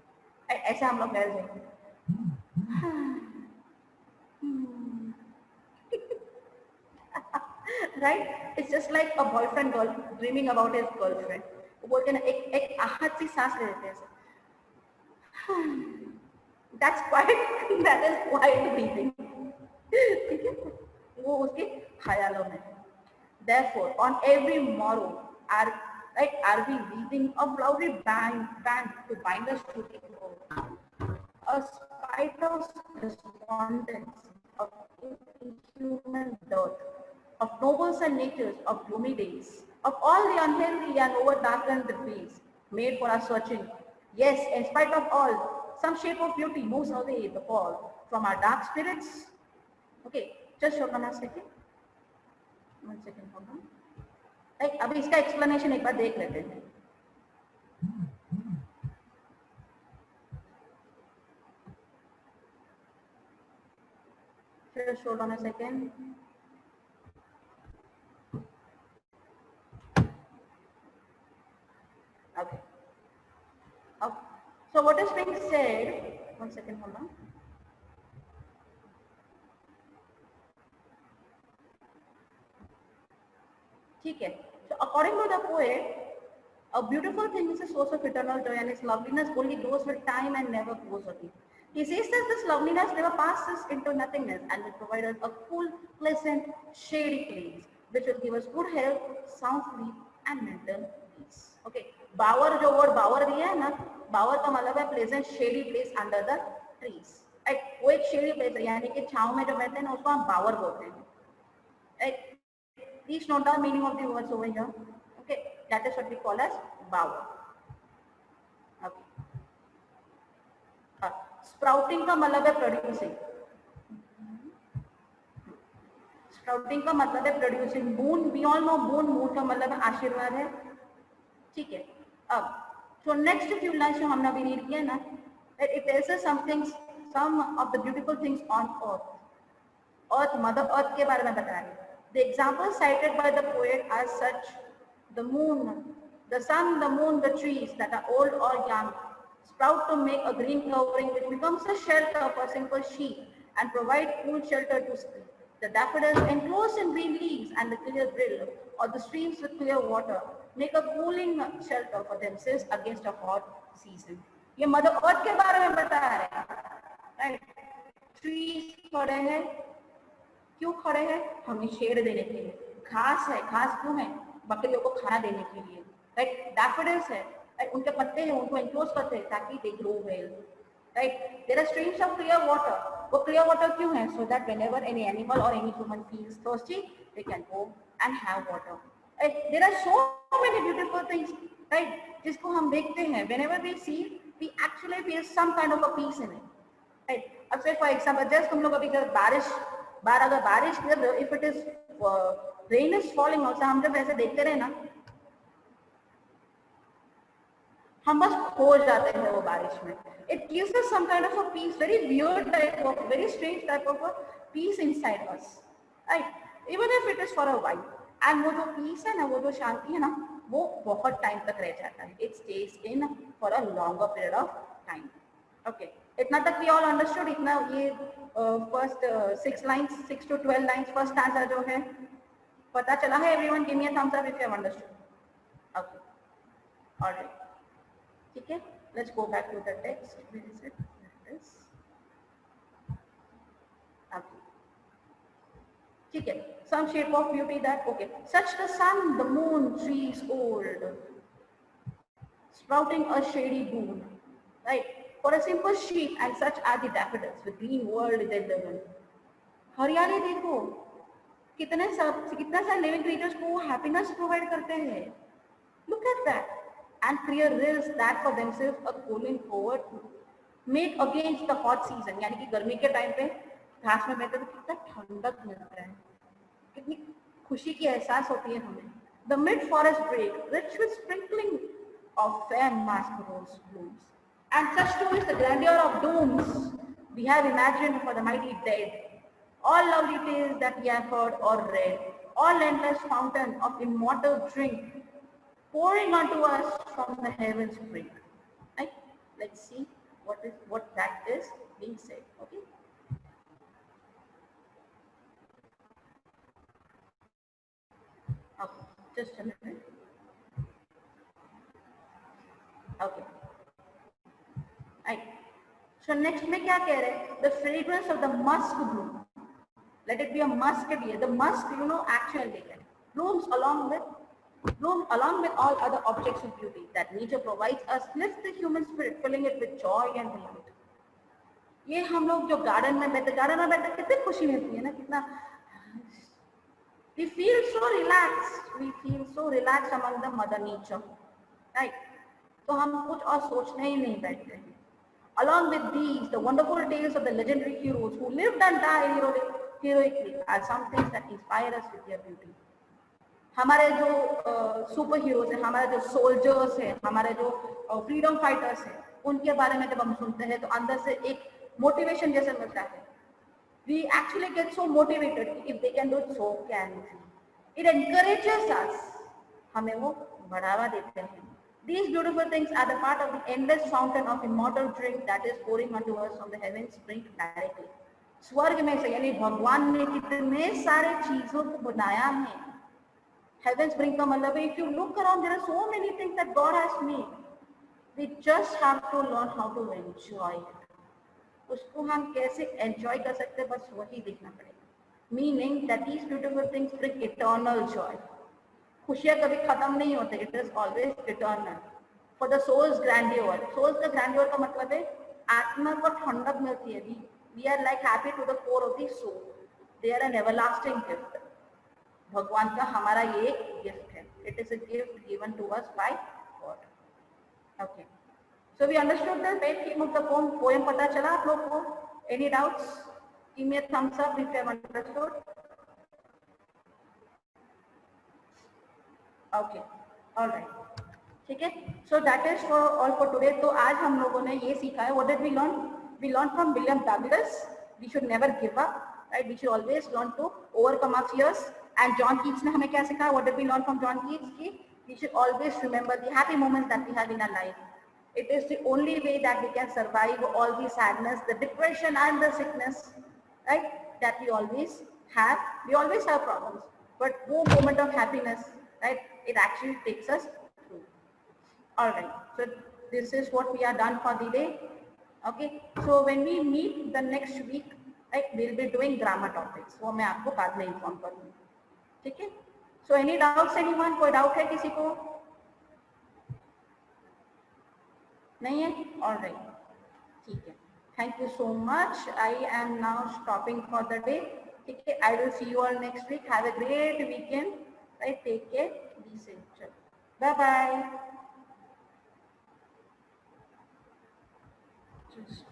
ऐसा हम लोग बैठ जाएंगे. Right? It's just like a boyfriend girl dreaming about his girlfriend. वो बोलते हैं ना एक आहट सी सांस ले लेते हैं. That's that is quite breathing. ठीक है? वो उसके ख्यालों में. Therefore, on every morrow, are we weaving a flowery band to bind us to the goal. A spite of despondence, of inhuman dirt, of nobles and natures, of gloomy days, of all the unhealthy and over-darkened ways made for our searching. Yes, in spite of all, some shape of beauty moves away the fall from our dark spirits. Okay, just hold on a second. 1 second, hold on. अभी इसका explanation एक बार देख लेते हैं. Just hold on a second. Okay. So what is being said? 1 second, hold on. ठीक है. So according to the poet, a beautiful thing is a source of eternal joy, and its loveliness only grows with time and never goes away. He says that this loveliness never passes into nothingness and will provide us a cool, pleasant, shady place, which will give us good health, sound sleep, and mental peace. Okay. Bower, जो word bower दिया है ना, bower का मतलब है pleasant, shady place under the trees. वो एक shady place है, यानी कि छांव में जो बैठते हैं ना, उसको हम bower बोलते हैं. Please note the meaning of the words over here. Okay, that is what we call as bower. Okay. Sprouting का मतलब है producing. Sprouting का मतलब है producing. Moon, we all know moon. Moon का मतलब है आशीर्वाद है. ठीक है. अब so next few lines जो हमने अभी read किया ना, it tells us some of the beautiful things on earth. Earth, Mother Earth के बारे में बता रहे हैं. The examples cited by the poet are such: the moon, the sun, the moon, the trees that are old or young, sprout to make a green covering which becomes a shelter for simple sheep and provide cool shelter to sleep. The daffodils enclosed in green leaves and the clear brill or the streams with clear water make a cooling shelter for themselves against a hot season. ये mother earth के बारे में बता रहे हैं, right? Trees खड़े हैं, क्यों खड़े हैं? हमें शेड देने के लिए. घास है, घास क्यों है? बकरियों को खाना देने के लिए, राइट? डैफोडिल्स है, राइट? उनके पत्ते हैं, उनको एनक्लोज करते हैं ताकि they grow well, right? There are streams of clear water. वो क्लियर वाटर क्यों है? So that whenever any animal और any human feels thirsty they can go and have water. There are so many beautiful things, right? जिसको हम देखते हैं, whenever we see we actually feel some kind of a peace in it, right? अब से for example just तुम लोग अभी अगर बारिश if it is rain is falling also, हम जब ऐसे देखते रहे ना, हम बस खो जाते हैं वो बारिश में. It gives us some kind of a peace, very weird type of, very strange type of a peace inside us, right? Even if it is for a while. And वो जो पीस है ना, वो जो शांति है ना, वो बहुत टाइम तक रह जाता है. It stays in for a longer period of time. Okay, इतना तक वी ऑल अंडरस्टूड. इतना ये first 6 to 12 lines first answer जो है पता चला है? Everyone give me a thumbs up if you have understood. Okay, alright, ठीक है. Let's go back to the text. Where is it? This. Okay, ठीक है. Some shape of beauty that, okay, such the sun, the moon, trees old, sprouting a shady boon, right? For a simple sheep, and such are the daffodils with green world they live in. हरियाली देखो, कितना सारे living creatures को happiness provide करते हैं. Look at that. And clear rills that for themselves a cooling forward make against the hot season. यानी कि गर्मी के टाइम पे घास में बैठे तो कितना ठंडक मिलता है, कितनी खुशी की एहसास होती है हमें. The mid forest break, rich with sprinkling of fair mask rose blooms. And such too is the grandeur of dooms we have imagined for the mighty dead. All lovely tales that we have heard or read, all endless fountain of immortal drink, pouring onto us from the heavens brink. Right? Let's see what that is being said. Okay. Okay, just a minute. Okay. Right. So next में क्या कह रहे हैं? The fragrance of the musk bloom. Let it be a musk deer. The musk, you know, actually blooms along with all other objects of beauty that nature provides us, lift the human spirit, filling it with joy and delight. ये हम लोग जो garden में बैठे कितनी खुशी मिलती है ना, कितना we feel so relaxed among the mother nature, right? तो हम कुछ और सोचने ही नहीं बैठते हैं. Along with these, the wonderful tales of the legendary heroes who lived and died heroically are some things that inspire us with their beauty. हमारे जो सुपर हीरोज हैं, हमारे जो सोल्जर्स हैं, हमारे जो फ्रीडम फाइटर्स हैं, उनके बारे में जब हम सुनते हैं तो अंदर से एक मोटिवेशन जैसे मिलता है. We actually get so motivated. If they can do it, so can we. It encourages us. हमें वो बढ़ावा देते हैं. These beautiful things are the part of the endless fountain of immortal drink that is pouring onto us from the heavens spring directly. स्वर्ग में से, यानी भगवान ने कितने सारे चीजों को बनाया है. Heavens bring का मतलब है, if you look around, there are so many things that God has made. We just have to learn how to enjoy it. उसको हम कैसे एंजॉय कर सकते हैं, बस वही देखना पड़ेगा. Meaning that these beautiful things bring eternal joy. खुशियां कभी खत्म नहीं होते, it is always eternal. For the soul's grandeur, soul's का ग्रैंडियर का मतलब है आत्मा को ठंडक मिलती है. We are like happy to the core of the soul. They are an everlasting gift. भगवान का हमारा ये गिफ्ट है. It is a gift given to us by God. Okay, so we understood the main theme of the poem. पता चला आप लोग को? Any doubts? Give me a thumbs up if you have understood. Okay, all right, ठीक है. So that is for all for today. तो आज हम लोगों ने ये सीखा है. What did we learn? We learned from William Douglas. We should never give up, right? We should always learn to overcome our fears. And John Keats ने हमें क्या सिखाया? What did we learn from John Keats? कि we should always remember the happy moments that we have in our life. It is the only way that we can survive all the sadness, the depression and the sickness, right? That we always have. We always have problems, but one moment of happiness, right? It actually takes us through. All right. So this is what we are done for the day. Okay. So when we meet the next week, right, we'll be doing grammar topics. वो मैं आपको बाद में inform करूँगी. ठीक है? So any doubts anyone? कोई doubt है किसी को? नहीं है? All right. ठीक है. Thank you so much. I am now stopping for the day. ठीक है. I will see you all next week. Have a great weekend. Right. Take care. Be safe. Bye bye. Just